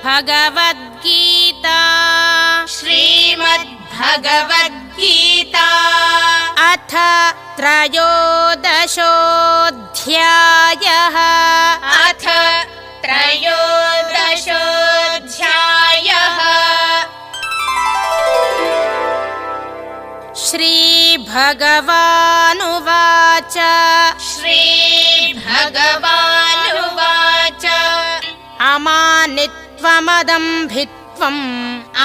श्रीमद्भगवद्गीता श्रीमद्भगवद्गीता अथ त्रयोदशोऽध्यायः अथ त्रयोदशोऽध्यायः श्रीभगवानुवाच श्रीभगवानुवाच अमानित्वमदम्भित्वम्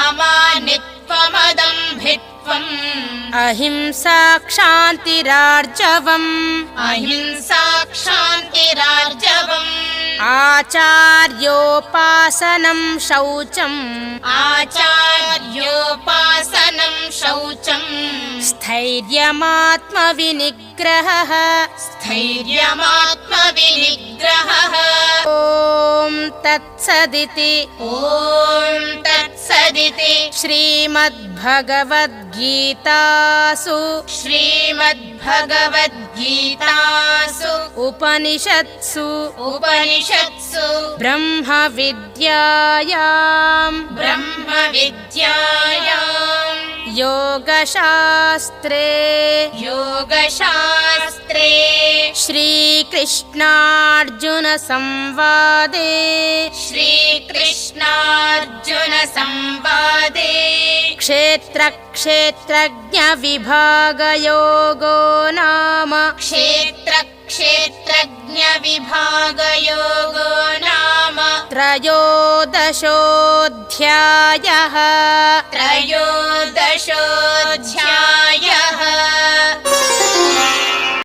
अमानित्वमदम्भित्वम् अहिंसा क्षान्तिरार्जवम् अहिंसा क्षान्तिरार्जवम् आचार्योपासनं शौचम् आचार्योपासनं शौचम् स्थैर्यमात्मविनिग्रहः स्थैर्यमात्मविनिग्रहः ॐ तत्सदिति ॐ तत्सदिति श्रीमद्भगवद्गीतासु श्रीमद्भगवद्गीतासु उपनिषत्सु ब्रह्मविद्यायां योगशास्त्रे श्रीकृष्णार्जुनसंवादे क्षेत्रक्षेत्रज्ञविभागयोगो नाम त्रयोदशोऽध्यायः